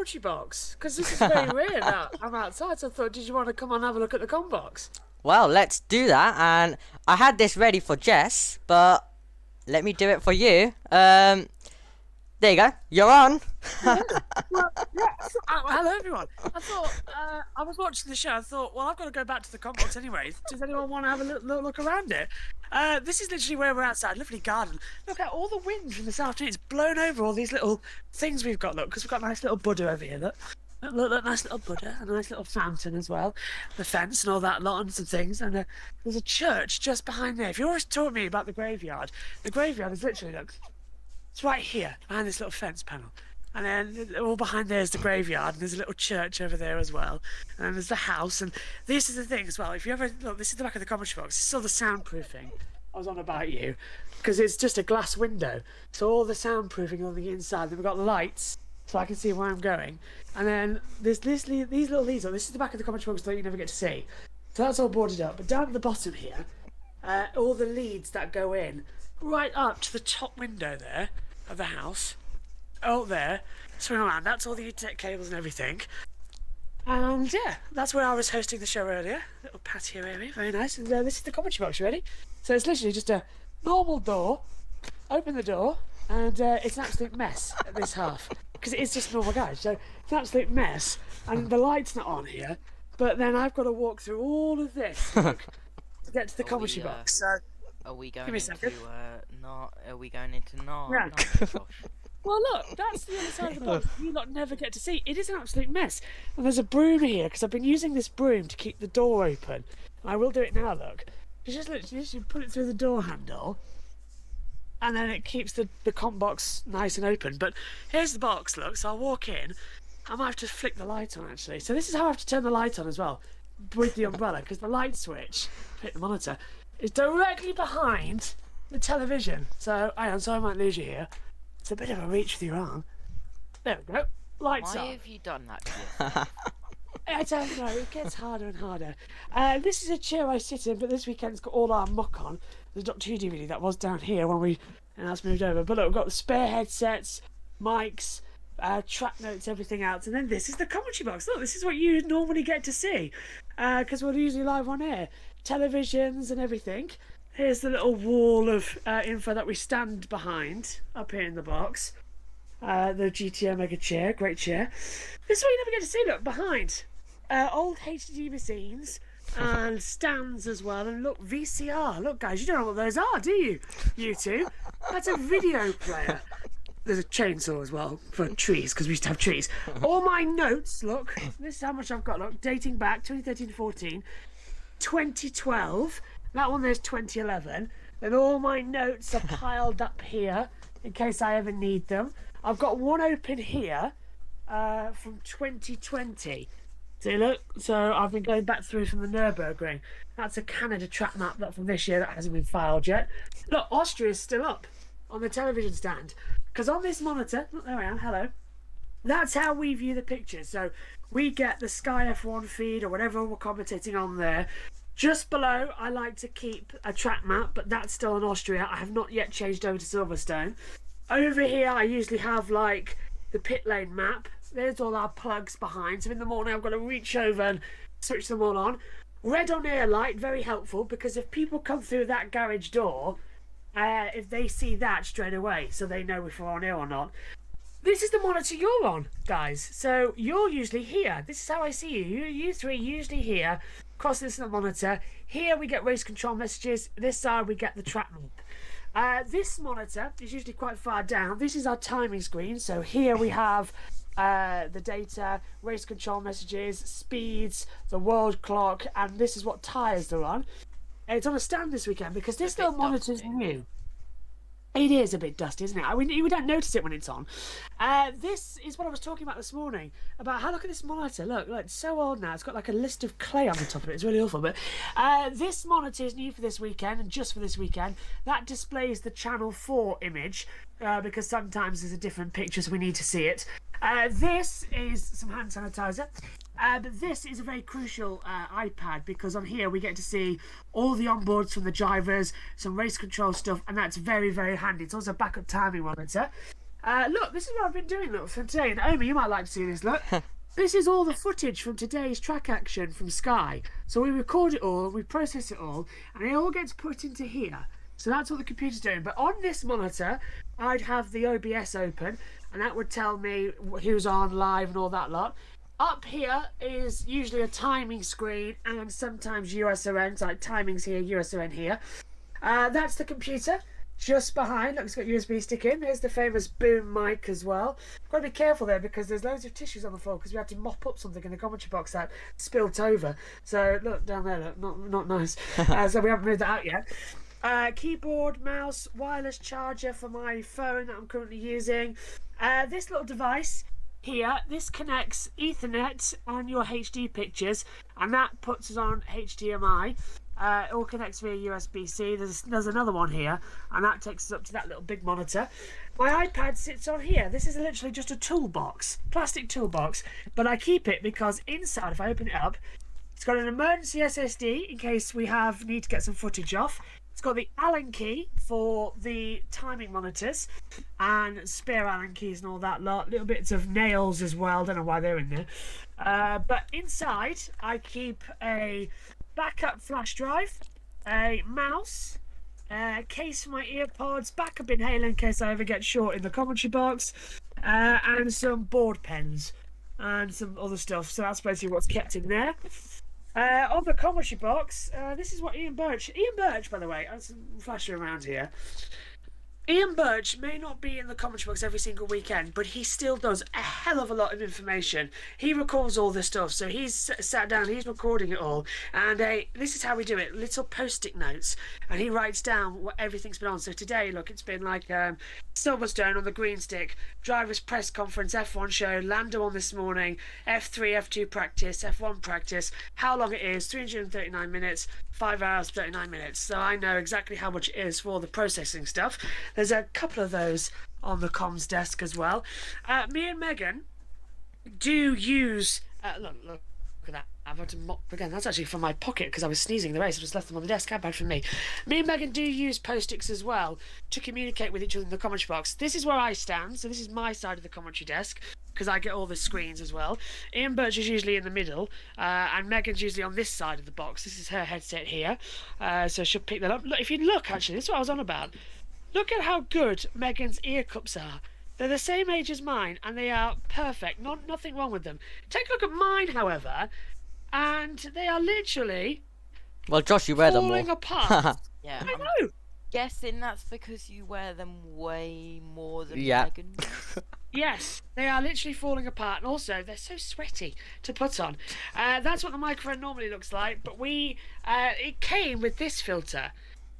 commentary box because this is very rare that I'm outside. So I thought, did you want to come on and have a look at the com box? Well, let's do that. And I had this ready for Jess, but let me do it for you. There you go. You're on. Well, yeah. Hello, everyone. I thought I was watching the show. I thought, well, I've got to go back to the com box anyway. Does anyone want to have a look around it? This is literally where we're outside. Lovely garden. Look at all the wind from this afternoon. It's blown over all these little things we've got. Look, because we've got a nice little Buddha over here. Look, nice little Buddha, a nice little fountain as well, the fence and all that lot and some things, and there's a church just behind there. If you always taught me about the graveyard is literally, look, it's right here behind this little fence panel, and then all behind there is the graveyard, and there's a little church over there as well, and then there's the house, and this is the thing as well. If you ever look, this is the back of the commentary box. This is all the soundproofing I was on about you, because it's just a glass window, so all the soundproofing on the inside. Then we've got lights, so I can see where I'm going. And then there's these little leads. This is the back of the commentary box that you never get to see. So that's all boarded up. But down at the bottom here, all the leads that go in, right up to the top window there of the house. Oh, there. Swing around. That's all the Ethernet cables and everything. And yeah, that's where I was hosting the show earlier. Little patio area, very nice. And this is the commentary box. You ready? So it's literally just a normal door. Open the door, and it's an absolute mess at this half. Because it is just a normal garage, so it's an absolute mess, and the light's not on here. But then I've got to walk through all of this to get to the commentary box. So are we going give me a second. Are we going into not? Yeah. No, gosh. Well, look, that's the other side of the box. You lot never get to see. It is an absolute mess. And there's a broom here because I've been using this broom to keep the door open. And I will do it now. Look, you just literally put it through the door handle. And then it keeps the comp box nice and open. But here's the box, look. So I'll walk in. I might have to flick the light on, actually. So this is how I have to turn the light on as well. With the umbrella. Because the light switch, hit the monitor, is directly behind the television. So, so I might lose you here. It's a bit of a reach with your arm. There we go. Lights on. Why have you done that to yourself? I don't know. It gets harder and harder. This is a chair I sit in, but this weekend's got all our muck on. The Doctor Who DVD that was down here when and that's moved over. But look, we've got the spare headsets, mics, track notes, everything else. And then this is the commentary box. Look, this is what you normally get to see. Because we're usually live on air. Televisions and everything. Here's the little wall of info that we stand behind up here in the box. The GTO Mega chair, great chair. This is what you never get to see, look, behind. Old HD machines and stands as well. And look, VCR. Look, guys, you don't know what those are, do you? You two. That's a video player. There's a chainsaw as well for trees, because we used to have trees. All my notes, look, this is how much I've got, look, dating back 2013-14, 2012. That one there's 2011. Then all my notes are piled up here in case I ever need them. I've got one open here from 2020. See, look, so I've been going back through from the Nürburgring. That's a Canada track map that from this year that hasn't been filed yet. Look, Austria's still up on the television stand. Because on this monitor, look, there I am, hello. That's how we view the pictures. So we get the Sky F1 feed or whatever we're commentating on there. Just below, I like to keep a track map, but that's still in Austria. I have not yet changed over to Silverstone. Over here, I usually have, like, the pit lane map. There's all our plugs behind. So in the morning, I've got to reach over and switch them all on. Red on air light, very helpful, because if people come through that garage door, if they see that straight away, so they know if we're on air or not. This is the monitor you're on, guys. So you're usually here. This is how I see you. You three usually here. Across this monitor. Here we get race control messages. This side we get the track map. This monitor is usually quite far down. This is our timing screen. So here we have the data, race control messages, speeds, the world clock, and this is what tyres they're on. And it's on a stand this weekend because this little monitor is new. It is a bit dusty, isn't it? We don't notice it when it's on. This is what I was talking about this morning, about how, look at this monitor. Look, it's so old now. It's got like a list of clay on the top of it. It's really awful. But this monitor is new for this weekend, and just for this weekend. That displays the Channel 4 image, because sometimes there's a different picture, so we need to see it. This is some hand sanitizer. But this is a very crucial iPad, because on here we get to see all the onboards from the drivers, some race control stuff, and that's very, very handy. It's also a backup timing monitor. Look, this is what I've been doing, look, for today. Naomi, you might like to see this, look. This is all the footage from today's track action from Sky. So we record it all, we process it all, and it all gets put into here. So that's what the computer's doing. But on this monitor, I'd have the OBS open, and that would tell me who's on live and all that lot. Up here is usually a timing screen and sometimes USON, like timings here, USON here. That's the computer. Just behind, look, it's got USB stick in. There's the famous boom mic as well. Got to be careful there because there's loads of tissues on the floor because we had to mop up something in the commentary box that spilt over. So look down there, look, not nice. So we haven't moved that out yet. Keyboard, mouse, wireless charger for my phone that I'm currently using. This little device here, this connects Ethernet and your HD pictures, and that puts us on HDMI. It all connects via USB-C. There's another one here, and that takes us up to that little big monitor. My iPad sits on here. This is literally just a toolbox, plastic toolbox, but I keep it because inside, if I open it up, it's got an emergency SSD in case we need to get some footage off. It's got the Allen key for the timing monitors and spare Allen keys and all that lot. Little bits of nails as well. Don't know why they're in there. But inside, I keep a backup flash drive, a mouse, a case for my earpods, backup inhaler in case I ever get short in the commentary box, and some board pens and some other stuff. So that's basically what's kept in there. On the commentary box, this is what Ian Burch, by the way, I'm flashing around here. Ian Burch may not be in the commentary box every single weekend, but he still does a hell of a lot of information. He records all this stuff, so he's sat down, he's recording it all, and this is how we do it, little post-it notes, and he writes down what everything's been on. So today, look, it's been like Silverstone on the green stick, drivers press conference, F1 show, Lando on this morning, F3, F2 practice, F1 practice, how long it is, 339 minutes, 5 hours, 39 minutes. So I know exactly how much it is for the processing stuff. There's a couple of those on the comms desk as well. Me and Megan do use... look at that. I've had to mop again. That's actually from my pocket because I was sneezing in the race. I just left them on the desk. How bad for me. Me and Megan do use post-its as well to communicate with each other in the commentary box. This is where I stand. So this is my side of the commentary desk because I get all the screens as well. Ian Burch is usually in the middle and Megan's usually on this side of the box. This is her headset here. So she'll pick that up. Look, if you look, actually, this is what I was on about. Look at how good Megan's ear cups are. They're the same age as mine, and they are perfect. Nothing wrong with them. Take a look at mine, however, and they are literally Well, Josh, you wear them falling more. apart. Yeah, I I'm know. guessing that's because you wear them way more than Yeah. Megan. Yes, they are literally falling apart, and also they're so sweaty to put on. That's what the microphone normally looks like, but it came with this filter.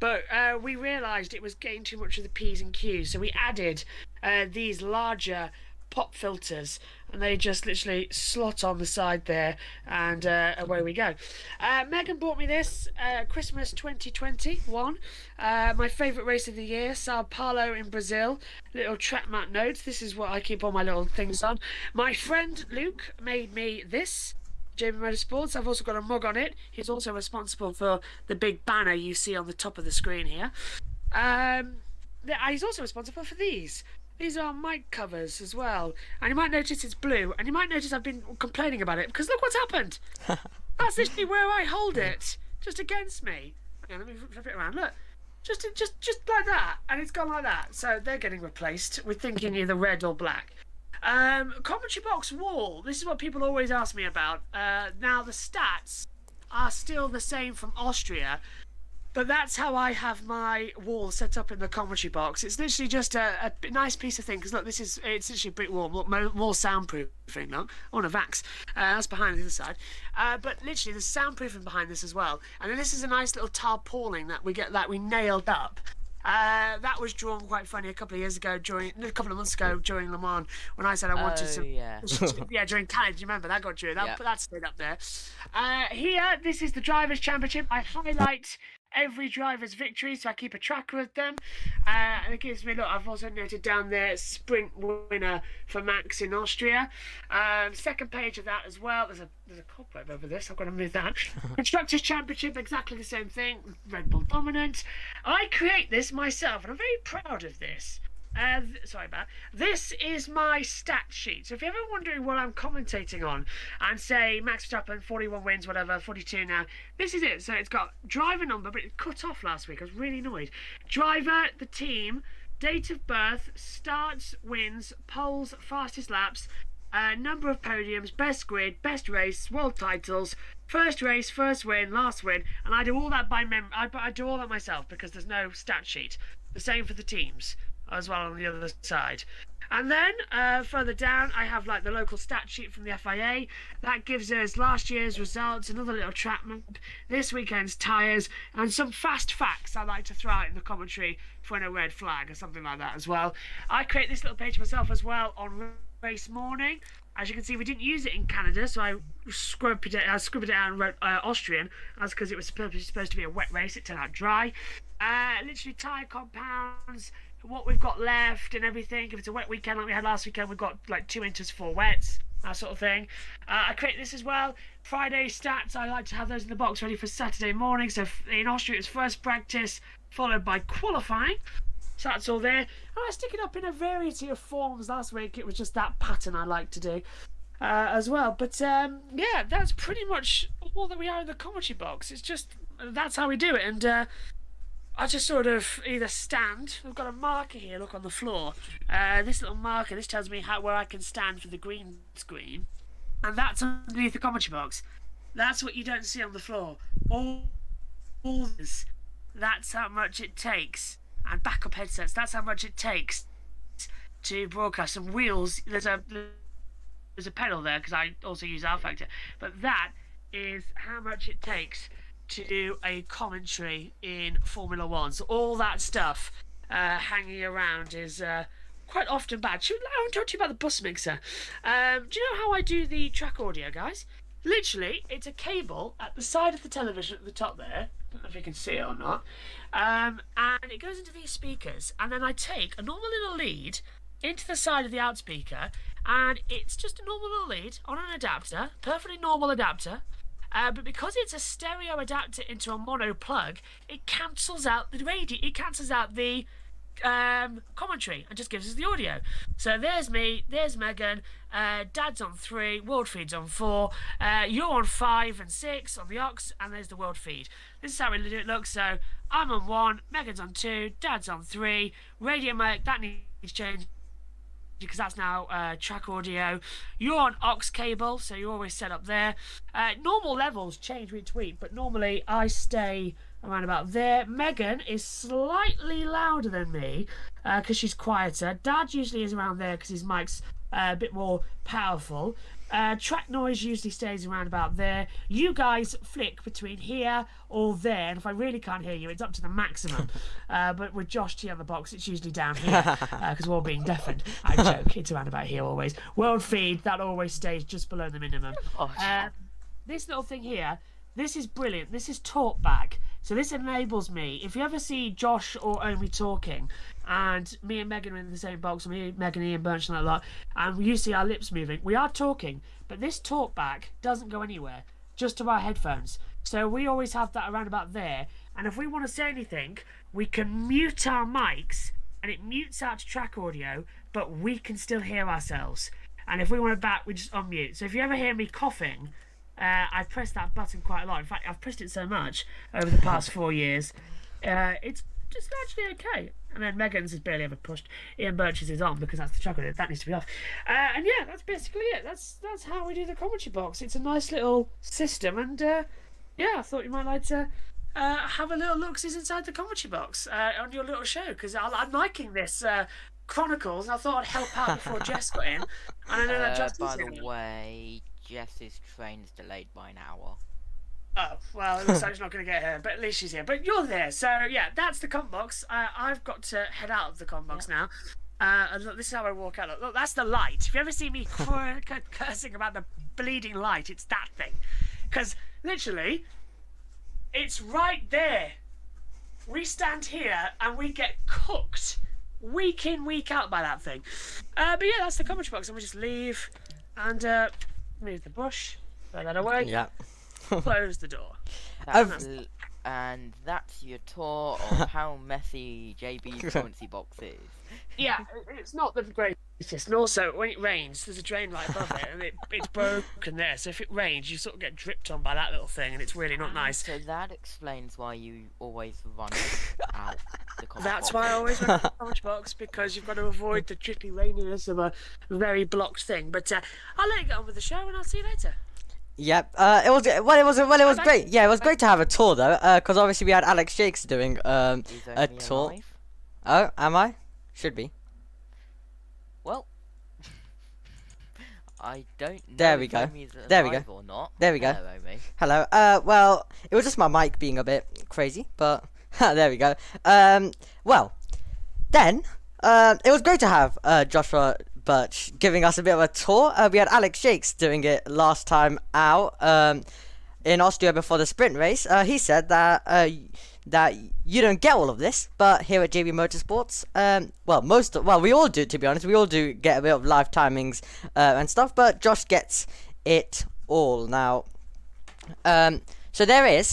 But we realised it was getting too much of the P's and Q's, so we added these larger pop filters, and they just literally slot on the side there, and away we go. Megan bought me this Christmas 2021, my favourite race of the year, Sao Paulo in Brazil. Little track mat notes. This is what I keep all my little things on. My friend Luke made me this. JB Motorsports. I've also got a mug on it. He's also responsible for the big banner you see on the top of the screen here. He's also responsible for these. These are mic covers as well. And you might notice it's blue. And you might notice I've been complaining about it because look what's happened. That's literally where I hold it. Just against me. Okay, let me flip it around. Look. Just like that. And it's gone like that. So they're getting replaced. We're thinking either red or black. Commentary box wall. This is what people always ask me about. Now the stats are still the same from Austria, but that's how I have my wall set up in the commentary box. It's literally just a nice piece of thing. Because look, it's literally a brick wall, more soundproofing. Look, on a Vax. That's behind the other side. But literally, there's soundproofing behind this as well. And then this is a nice little tarpaulin that we nailed up. That was drawn quite funny a couple of months ago during Le Mans when I said I wanted some. Yeah. Yeah, during Canada, do you remember that got drew? Yeah. That stayed up there. Here, this is the Drivers' Championship. I highlight every driver's victory, so I keep a tracker of them. And it gives me, look, I've also noted down there sprint winner for Max in Austria. Second page of that as well. There's a cobweb over this. I've got to move that. Constructors' Championship, exactly the same thing. Red Bull dominant. I create this myself, and I'm very proud of this. Sorry about that. This is my stat sheet. So if you're ever wondering what I'm commentating on, and say Max Verstappen 41 wins, whatever, 42 now, this is it. So it's got driver number, but it cut off last week. I was really annoyed. Driver, the team, date of birth, starts, wins, poles, fastest laps, number of podiums, best grid, best race, world titles, first race, first win, last win, and I do all that by memory. I do all that myself because there's no stat sheet. The same for the teams as well on the other side. And then further down, I have like the local stat sheet from the FIA. That gives us last year's results, another little track map, this weekend's tyres, and some fast facts I like to throw out in the commentary for a red flag or something like that as well. I create this little page myself as well on race morning. As you can see, we didn't use it in Canada, so I scribbled it out and wrote Austrian. That's because it was supposed to be a wet race. It turned out dry. Literally tyre compounds, what we've got left and everything. If it's a wet weekend like we had last weekend, we've got like 2 inches for wets, that sort of thing. I create this as well. Friday stats, I like to have those in the box ready for Saturday morning. So in Austria, it's first practice followed by qualifying. So that's all there. And I stick it up in a variety of forms. Last week it was just that pattern I like to do as well. But yeah, that's pretty much all that we are in the commentary box. It's just, that's how we do it. And I just sort of either stand. I've got a marker here, look on the floor. This little marker, this tells me where I can stand for the green screen. And that's underneath the commentary box. That's what you don't see on the floor. All this. That's how much it takes. And backup headsets, that's how much it takes to broadcast. Some wheels, there's a pedal there because I also use R Factor. But that is how much it takes to do a commentary in Formula One. So all that stuff hanging around is quite often bad. I want to talk to you about the bus mixer. Do you know how I do the track audio, guys? Literally, it's a cable at the side of the television at the top there. I don't know if you can see it or not. And it goes into these speakers, and then I take a normal little lead into the side of the outspeaker, and it's just a normal little lead on an adapter, perfectly normal adapter. But because it's a stereo adapter into a mono plug, it cancels out the radio. It cancels out the commentary and just gives us the audio. So there's me, there's Megan, Dad's on 3, world feed's on 4, you're on 5 and 6 on the aux, and there's the world feed. This is how it looks. So I'm on 1, Megan's on 2, Dad's on 3, radio mic, that needs change because that's now track audio. You're on aux cable, so you're always set up there. Normal levels change each week, but normally I stay around about there. Megan is slightly louder than me because she's quieter. Dad usually is around there because his mic's a bit more powerful. Track noise usually stays around about there. You guys flick between here or there, and if I really can't hear you, it's up to the maximum. But with Josh T on the box, it's usually down here because we're all being deafened. I joke, it's around about here always. World feed, that always stays just below the minimum. This little thing here, this is brilliant. This is talkback. So this enables me, if you ever see Josh or Omi talking, and me and Megan are in the same box, me, Megan, Ian, Burch, and that lot, and you see our lips moving, we are talking, but this talkback doesn't go anywhere, just to our headphones. So we always have that around about there, and if we want to say anything, we can mute our mics, and it mutes out to track audio, but we can still hear ourselves. And if we want it back, we just unmute. So if you ever hear me coughing, I've pressed that button quite a lot. In fact, I've pressed it so much over the past 4 years. It's just actually okay. And then Megan's has barely ever pushed. Ian Burch's is on because that's the chocolate. That needs to be off. And yeah, that's basically it. That's how we do the commentary box. It's a nice little system. And yeah, I thought you might like to have a little look inside the commentary box on your little show because I'm liking this Chronicles. And I thought I'd help out before Jess got in. And I know that Jess by the way, Jess's train is delayed by an hour. Oh, well, it looks like she's not going to get here, but at least she's here. But you're there, so yeah, that's the comp box. I've got to head out of the comp box now. And look, this is how I walk out. Look, that's the light. If you ever see me cursing about the bleeding light, it's that thing. Because, literally, it's right there. We stand here and we get cooked week in, week out by that thing. But yeah, that's the commentary box. And we just leave and move the bush, throw that away. Yeah. Close the door. And that's your tour of how messy JB's currency box is. Yeah, it's not the greatest. And also, when it rains, there's a drain right above it, and it's broken there. So if it rains, you sort of get dripped on by that little thing, and it's really not nice. So that explains why you always run out the comic That's box. why I always run the comic box, because you've got to avoid the drippy raininess of a very blocked thing. But I'll let you get on with the show, and I'll see you later. Yep. It was great. Yeah, it was great to have a tour though. Because obviously we had Alex Jakes doing He's a only tour. alive. Oh, am I? Should be. Well, I don't know There we if go. Amy's There we go. alive or not. There we go. Hello, Amy. Hello. Well, it was just my mic being a bit crazy, but there we go. Well, then, it was great to have Joshua Burch giving us a bit of a tour. We had Alex Jakes doing it last time out in Austria before the sprint race. He said that that you don't get all of this, but here at JB Motorsports, we all do, to be honest. We all do get a bit of live timings and stuff, but Josh gets it all now. So there is